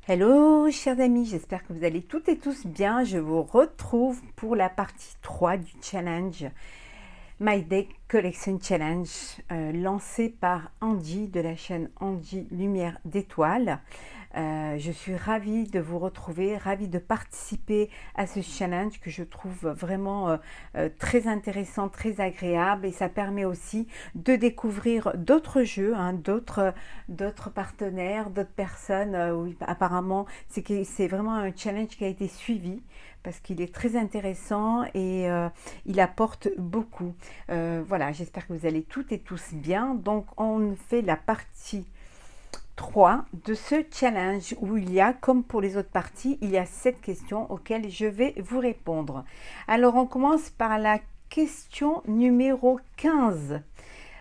Hello chers amis, j'espère que vous allez toutes et tous bien. Je vous retrouve pour la partie 3 du challenge My Day Collection Challenge lancé par Andy de la chaîne Andy Lumière d'Étoiles. Je suis ravie de vous retrouver, ravie de participer à ce challenge que je trouve vraiment très intéressant, très agréable, et ça permet aussi de découvrir d'autres jeux, hein, d'autres partenaires, d'autres personnes. Oui, apparemment, c'est vraiment un challenge qui a été suivi parce qu'il est très intéressant et il apporte beaucoup. Voilà, j'espère que vous allez toutes et tous bien. Donc, on fait la partie 3 de ce challenge où il y a, comme pour les autres parties, il y a 7 questions auxquelles je vais vous répondre. Alors, on commence par la question numéro 15.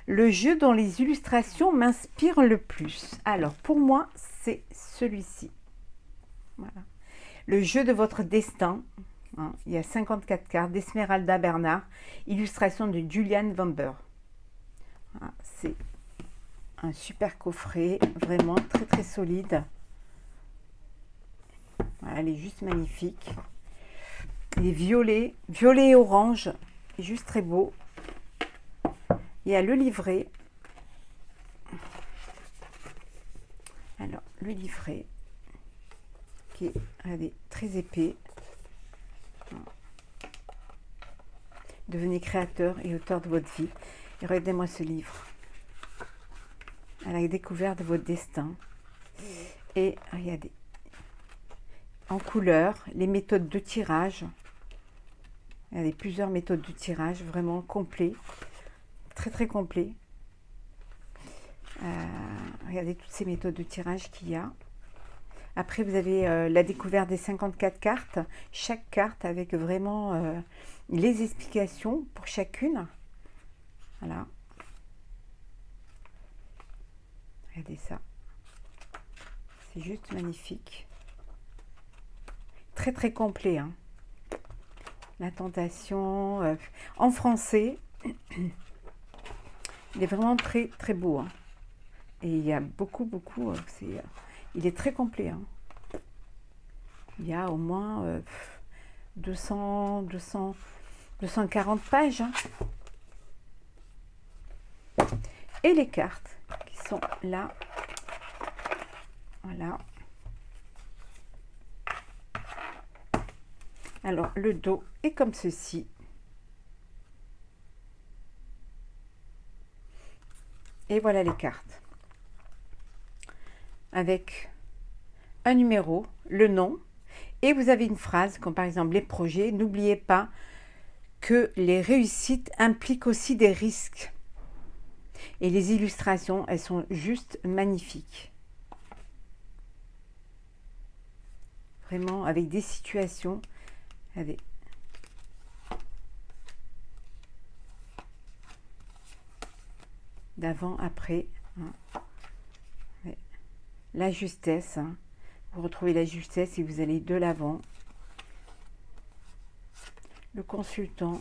Le jeu dont les illustrations m'inspirent le plus. Alors, pour moi, c'est celui-ci. Voilà. Le jeu de votre destin. Hein, il y a 54 cartes d'Esmeralda Bernard, illustration de Julian Vamber. Voilà, c'est un super coffret, vraiment très très solide. Voilà, elle est juste magnifique. Il est violet et orange, juste très beau. Il y a le livret. Alors, le livret qui est, regardez, très épais. Devenez créateur et auteur de votre vie. Et regardez-moi ce livre. À la découverte de votre destin. Et regardez, en couleur, les méthodes de tirage. Il y a plusieurs méthodes de tirage, vraiment complet, très très complet. Regardez toutes ces méthodes de tirage qu'il y a. Après, vous avez la découverte des 54 cartes, chaque carte avec vraiment les explications pour chacune. Voilà. Regardez ça. C'est juste magnifique. Très très complet. Hein. La tentation. En français. Il est vraiment très très beau. Hein. Et il y a beaucoup. Il est très complet. Hein. Il y a au moins 240 pages. Hein. Et les cartes qui sont là. Voilà. Alors, le dos est comme ceci. Et voilà les cartes. Avec un numéro, le nom, et vous avez une phrase, comme par exemple les projets. N'oubliez pas que les réussites impliquent aussi des risques. Et les illustrations, elles sont juste magnifiques. Vraiment, avec des situations. Regardez. D'avant, après. Hein. La justesse. Hein. Vous retrouvez la justesse et vous allez de l'avant. Le consultant.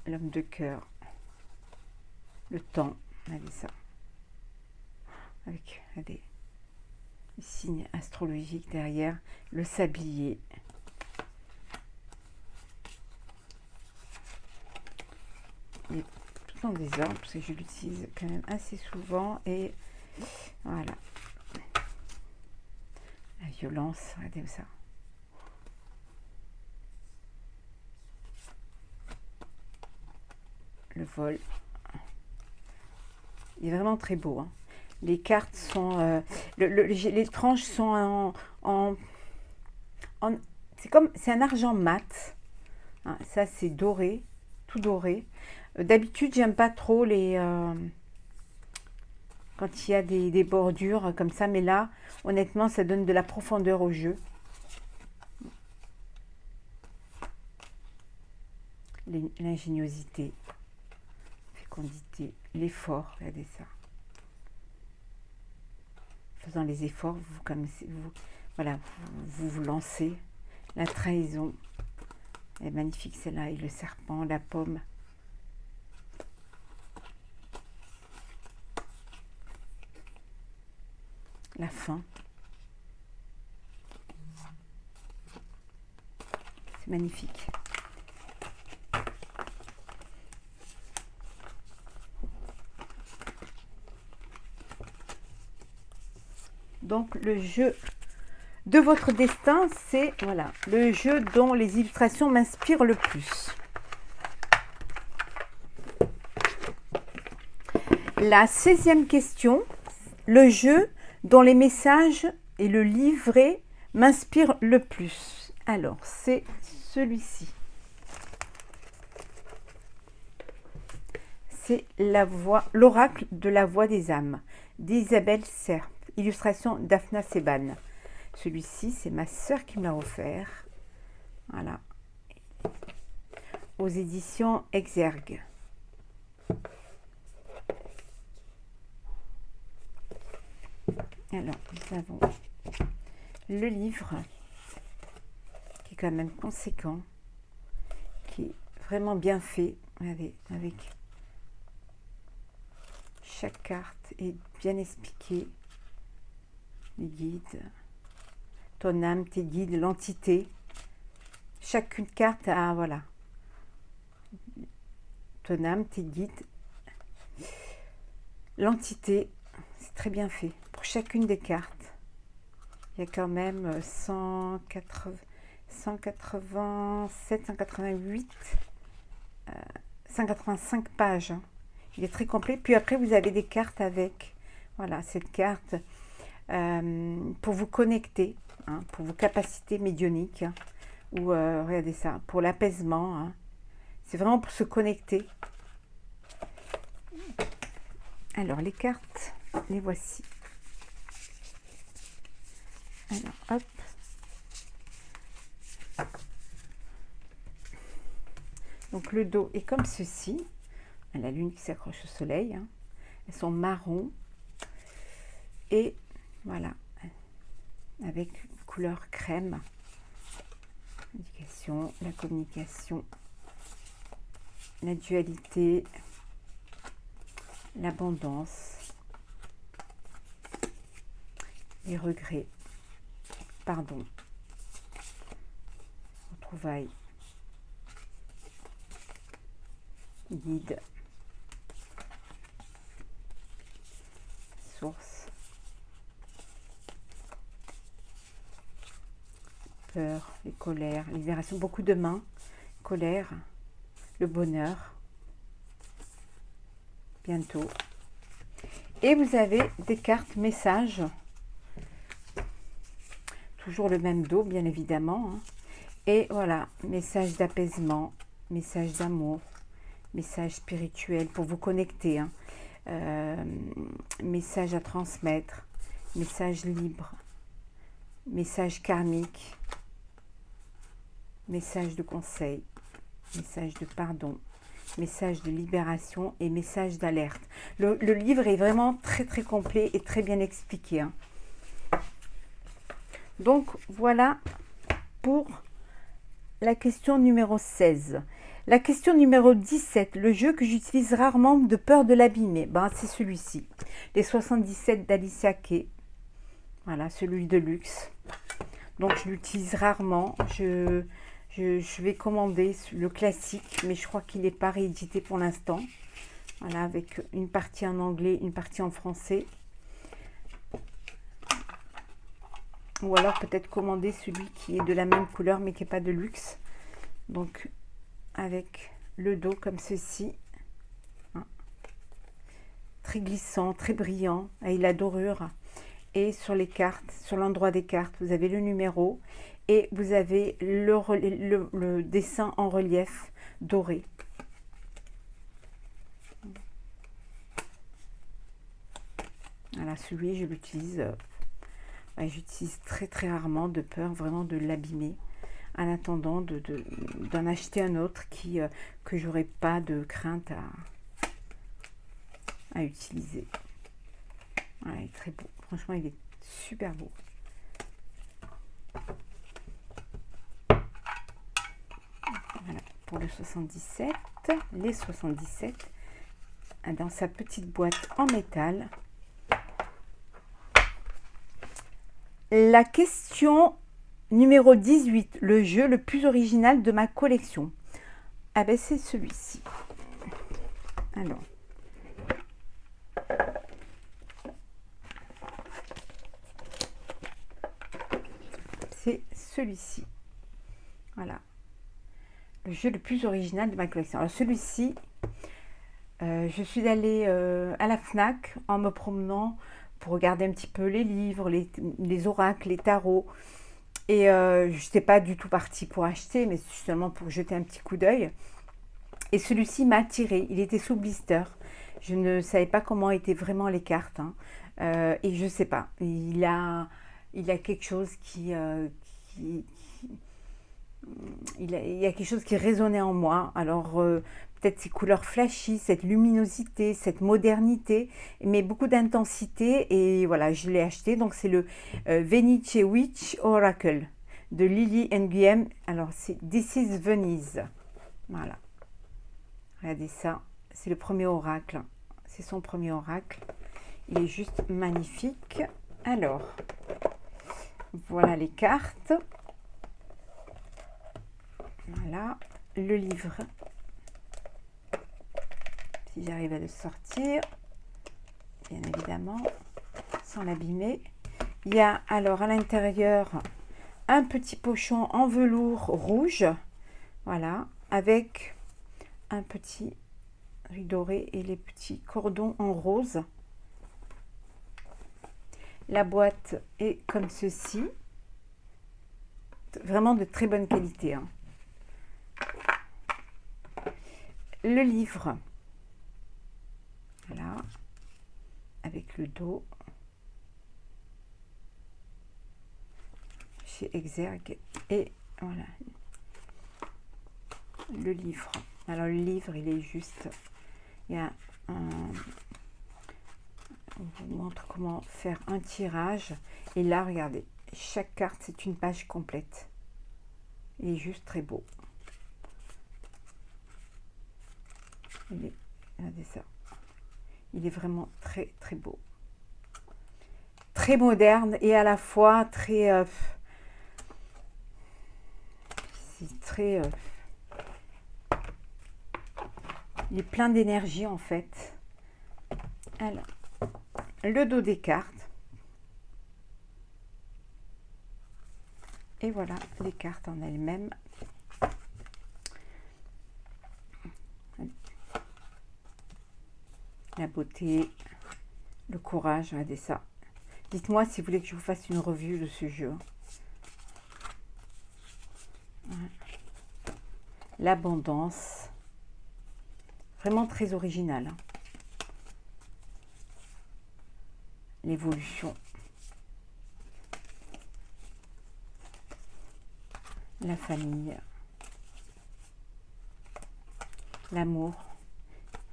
L'homme de cœur. Le temps. Regardez ça. Avec des signes astrologiques derrière. Le sablier. Il est tout dans des ordres parce que je l'utilise quand même assez souvent. Et voilà. La violence. Regardez ça. Le vol. Il est vraiment très beau. Hein. Les cartes sont... les tranches sont c'est un argent mat. Hein, ça, c'est doré. Tout doré. D'habitude, j'aime pas trop les... quand il y a des bordures comme ça. Mais là, honnêtement, ça donne de la profondeur au jeu. L'ingéniosité. Fécondité. L'effort. Regardez ça. Faisant les efforts, voilà, vous lancez. La trahison. Elle est magnifique celle-là. Et le serpent, la pomme. la fin. C'est magnifique. Donc le jeu de votre destin, c'est voilà, le jeu dont les illustrations m'inspirent le plus. La 16e question, le jeu dont les messages et le livret m'inspirent le plus. Alors, c'est celui-ci. C'est l'oracle de la voix des âmes d'Isabelle Serp. Illustration Daphna Seban. Celui-ci, c'est ma sœur qui me l'a offert. Voilà. Aux éditions Exergue. Alors, nous avons le livre, qui est quand même conséquent, qui est vraiment bien fait. Regardez, avec chaque carte est bien expliquée. Les guides, ton âme, tes guides, l'entité. Chacune carte a, voilà, ton âme, tes guides, l'entité. C'est très bien fait. Pour chacune des cartes, il y a quand même 187, 188, 185 pages. Il est très complet. Puis après, vous avez des cartes avec, voilà, cette carte pour vous connecter, hein, pour vos capacités médiumniques, hein, ou regardez ça, pour l'apaisement. Hein. C'est vraiment pour se connecter. Alors, les cartes, les voici. Alors, hop. Donc, le dos est comme ceci. La lune qui s'accroche au soleil. Hein. Elles sont marron. Et voilà. Avec couleur crème. L'éducation, la communication, la dualité, l'abondance, les regrets, pardon, retrouvailles, guide, source, peur, les colères, libération, beaucoup de mains, colère, le bonheur, bientôt. Et vous avez des cartes messages, toujours le même dos bien évidemment, hein. Et voilà, message d'apaisement, message d'amour, message spirituel pour vous connecter, hein. Message à transmettre, message libre, message karmique, message de conseil, message de pardon, message de libération et message d'alerte. Le livre est vraiment très très complet et très bien expliqué, hein. Donc voilà pour la question numéro 16. La question numéro 17, le jeu que j'utilise rarement de peur de l'abîmer, ben, c'est celui-ci. Les 77 d'Alicia Kay. Voilà, celui de luxe. Donc je l'utilise rarement. Je vais commander le classique, mais je crois qu'il n'est pas réédité pour l'instant. Voilà, avec une partie en anglais, une partie en français. Ou alors peut-être commander celui qui est de la même couleur, mais qui n'est pas de luxe. Donc, avec le dos comme ceci. Hein. Très glissant, très brillant, avec la dorure. Et sur les cartes, sur l'endroit des cartes, vous avez le numéro. Et vous avez le dessin en relief doré. Voilà, celui je l'utilise. J'utilise très très rarement de peur vraiment de l'abîmer. En attendant d'en acheter un autre que j'aurais pas de crainte à utiliser. Voilà, il est très beau. Franchement, il est super beau. Voilà, pour le 77, les 77, dans sa petite boîte en métal. La question numéro 18, le jeu le plus original de ma collection. Ah ben c'est celui-ci. Alors. C'est celui-ci. Voilà. Le jeu le plus original de ma collection. Alors celui-ci, je suis allée à la FNAC en me promenant pour regarder un petit peu les livres, les oracles, les tarots. Et je n'étais pas du tout partie pour acheter, mais justement pour jeter un petit coup d'œil. Et celui-ci m'a attiré. Il était sous blister. Je ne savais pas comment étaient vraiment les cartes. Hein. Et je ne sais pas. Il a quelque chose il y a quelque chose qui résonnait en moi. Alors, peut-être ces couleurs flashy, cette luminosité, cette modernité, mais beaucoup d'intensité. Et voilà, je l'ai acheté. Donc, c'est le Venice Witch Oracle de Lily Nguyen. Alors, c'est This is Venise. Voilà. Regardez ça. C'est le premier oracle. C'est son premier oracle. Il est juste magnifique. Alors, voilà les cartes. Voilà, le livre. Si j'arrive à le sortir, bien évidemment, sans l'abîmer. Il y a alors à l'intérieur un petit pochon en velours rouge. Voilà, avec un petit rideau doré et les petits cordons en rose. La boîte est comme ceci. Vraiment de très bonne qualité. Hein. Le livre. Voilà. Avec le dos. Chez Exergue. Et voilà. Le livre. Alors le livre, il est juste... Il y a un... On vous montre comment faire un tirage. Et là, regardez. Chaque carte, c'est une page complète. Il est juste très beau. Regardez ça. Il est vraiment très très beau. Très moderne et à la fois très... c'est très... il est plein d'énergie en fait. Alors, le dos des cartes. Et voilà les cartes en elles-mêmes. La beauté, le courage, regardez ça. Dites-moi si vous voulez que je vous fasse une revue de ce jeu. L'abondance. Vraiment très original. Hein. L'évolution. La famille. L'amour.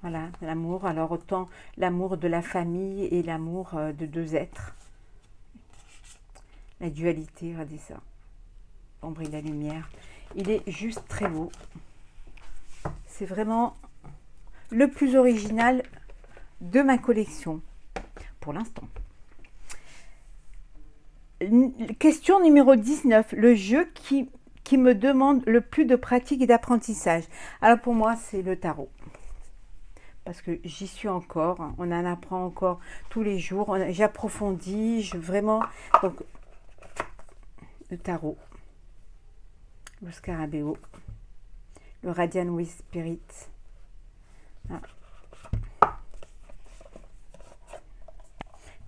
Voilà, l'amour. Alors autant l'amour de la famille et l'amour de deux êtres. La dualité, regardez ça. L'ombre et la lumière. Il est juste très beau. C'est vraiment le plus original de ma collection pour l'instant. Question numéro 19. Le jeu qui me demande le plus de pratique et d'apprentissage. Alors pour moi, c'est le tarot. Parce que j'y suis encore, on en apprend encore tous les jours, j'approfondis, vraiment, donc, le tarot, le scarabéo, le Radiant with Spirit, ah.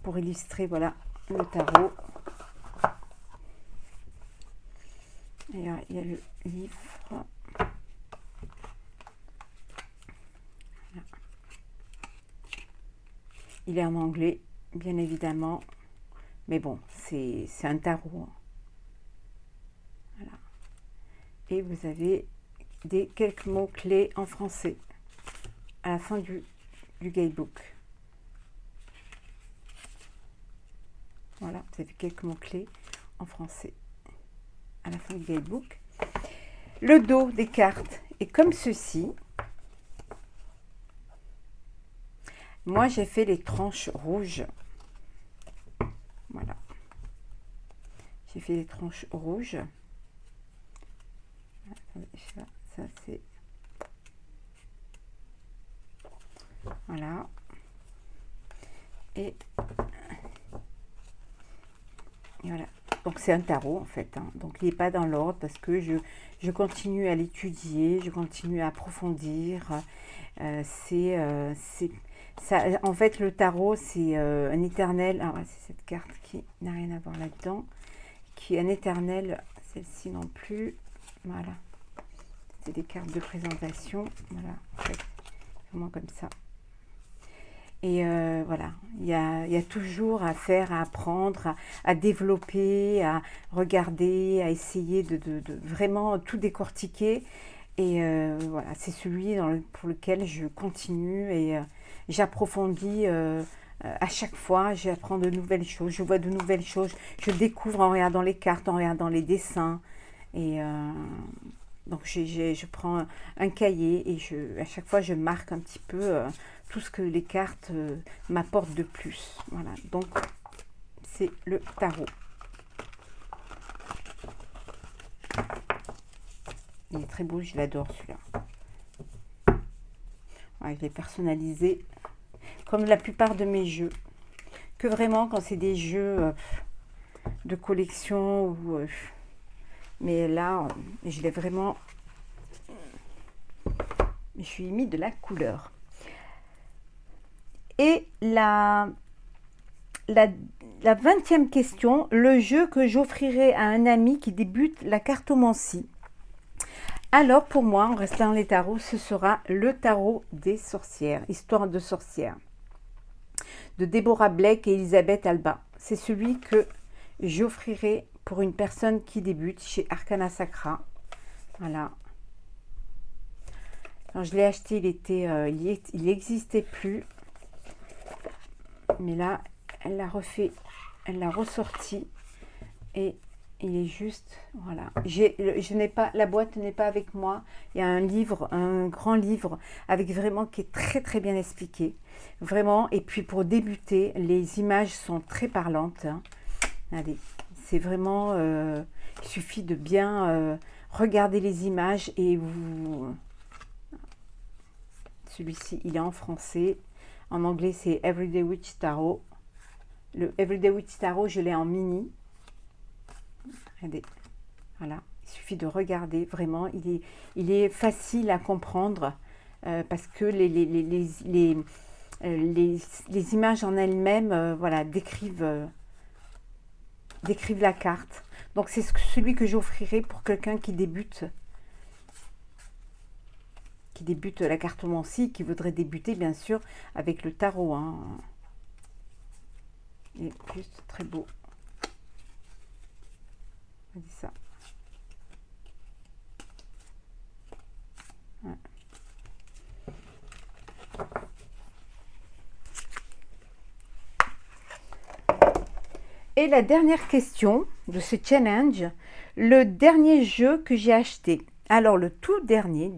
Pour illustrer, voilà, le tarot, et là, il y a le livre, il est en anglais, bien évidemment. Mais bon, c'est un tarot. Voilà. Et vous avez quelques mots-clés en français à la fin du guidebook. Voilà, vous avez quelques mots-clés en français à la fin du guidebook. Le dos des cartes est comme ceci. Moi, j'ai fait les tranches rouges. Voilà. J'ai fait des tranches rouges. Attendez, ça c'est... Voilà. Et voilà. Donc c'est un tarot en fait. Hein. Donc il n'est pas dans l'ordre parce que je continue à l'étudier, je continue à approfondir. Ça, en fait, le tarot, c'est un éternel. Ah ouais, c'est cette carte qui n'a rien à voir là-dedans. Qui est un éternel. Celle-ci non plus. Voilà. C'est des cartes de présentation. Voilà. En fait, vraiment comme ça. Et voilà, il y a toujours à faire, à apprendre, à développer, à regarder, à essayer de vraiment tout décortiquer. Et voilà, c'est celui pour lequel je continue et j'approfondis à chaque fois. J'apprends de nouvelles choses, je vois de nouvelles choses, je découvre en regardant les cartes, en regardant les dessins. Et donc je prends un cahier et à chaque fois je marque un petit peu tout ce que les cartes m'apportent de plus. Voilà, donc c'est le tarot. Il est très beau, je l'adore celui-là. Ouais, je l'ai personnalisé comme la plupart de mes jeux. Que vraiment quand c'est des jeux de collection ou... mais là, je l'ai vraiment... Je suis mis de la couleur. Et la 20e question, le jeu que j'offrirai à un ami qui débute la cartomancie. Alors pour moi, en restant dans les tarots, ce sera le tarot des sorcières, Histoire de sorcières, de Deborah Blake et Elisabeth Alba. C'est celui que j'offrirai pour une personne qui débute chez Arcana Sacra. Voilà. Quand je l'ai acheté, il n'existait plus. Mais là, elle l'a refait, elle l'a ressorti et il est juste, voilà. Je n'ai pas, la boîte n'est pas avec moi. Il y a un livre, un grand livre avec vraiment qui est très très bien expliqué, vraiment. Et puis pour débuter, les images sont très parlantes. Hein. Allez, c'est vraiment, il suffit de bien regarder les images et vous. Celui-ci, il est en français. En anglais, c'est Everyday Witch Tarot. Le Everyday Witch Tarot, je l'ai en mini. Regardez. Voilà. Il suffit de regarder. Vraiment, il est facile à comprendre parce que les images en elles-mêmes voilà, décrivent la carte. Donc, c'est celui que j'offrirai pour quelqu'un qui débute la cartomancie, qui voudrait débuter bien sûr avec le tarot. Hein. Il est juste très beau. On dit ça. Ouais. Et la dernière question de ce challenge, le dernier jeu que j'ai acheté. Alors le tout dernier.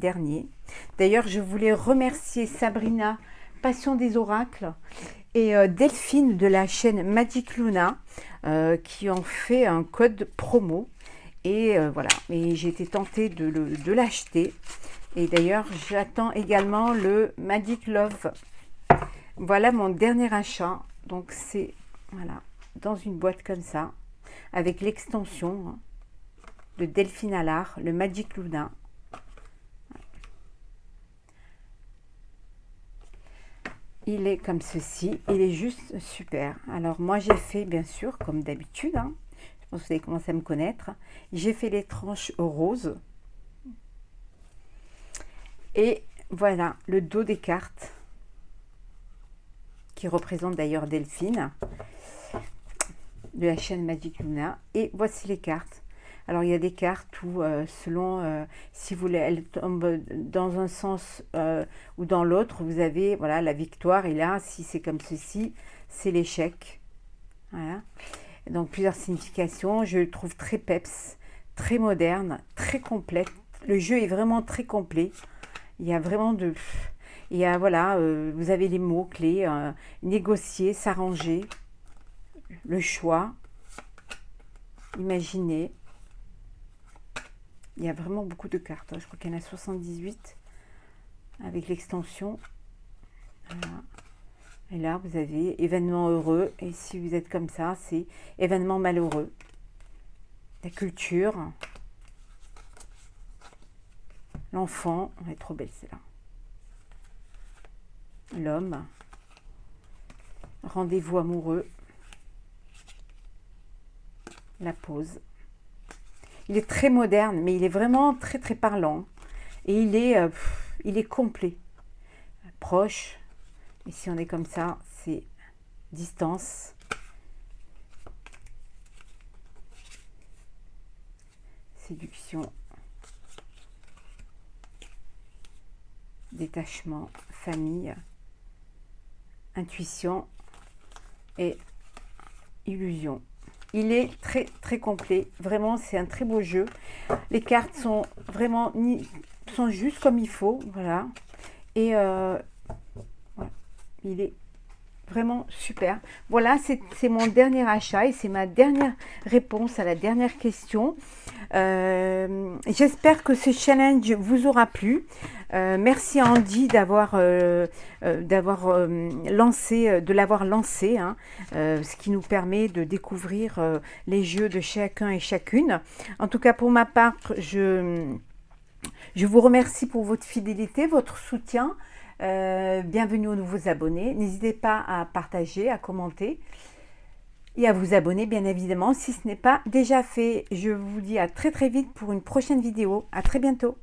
D'ailleurs, je voulais remercier Sabrina, Passion des Oracles, et Delphine de la chaîne Magic Luna, qui ont fait un code promo. Et voilà, et j'ai été tentée de l'acheter. Et d'ailleurs, j'attends également le Magic Love. Voilà mon dernier achat. Donc c'est, voilà, dans une boîte comme ça, avec l'extension de Delphine Allard, le Magic Luna. Il est comme ceci, il est juste super. Alors moi j'ai fait bien sûr comme d'habitude, hein, je pense que vous avez commencé à me connaître, j'ai fait les tranches roses. Et voilà le dos des cartes, qui représente d'ailleurs Delphine, de la chaîne Magic Luna. Et voici les cartes. Alors il y a des cartes où selon si vous elles tombent dans un sens ou dans l'autre, vous avez voilà la victoire, et là si c'est comme ceci, c'est l'échec. Voilà. Donc plusieurs significations. Je le trouve très peps, très moderne, très complète. Le jeu est vraiment très complet. Il y a vraiment il y a voilà, vous avez les mots clés, négocier, s'arranger, le choix. Imaginez. Il y a vraiment beaucoup de cartes. Je crois qu'il y en a 78 avec l'extension. Voilà. Et là, vous avez événement heureux. Et si vous êtes comme ça, c'est événement malheureux. La culture. L'enfant. Elle est trop belle, celle-là. L'homme. Rendez-vous amoureux. La pause. Il est très moderne, mais il est vraiment très très parlant. Et il est complet. Proche. Et si on est comme ça, c'est distance. Séduction. Détachement. Famille. Intuition. Et illusion. Il est très très complet. Vraiment, c'est un très beau jeu. Les cartes sont vraiment sont juste comme il faut. Voilà. Et voilà. Il est vraiment super. Voilà, c'est mon dernier achat et c'est ma dernière réponse à la dernière question. J'espère que ce challenge vous aura plu. Merci à Andy de l'avoir lancé, hein, ce qui nous permet de découvrir les jeux de chacun et chacune. En tout cas, pour ma part, je vous remercie pour votre fidélité, votre soutien. Bienvenue aux nouveaux abonnés. N'hésitez pas à partager, à commenter et à vous abonner, bien évidemment, si ce n'est pas déjà fait. Je vous dis à très très vite pour une prochaine vidéo. À très bientôt.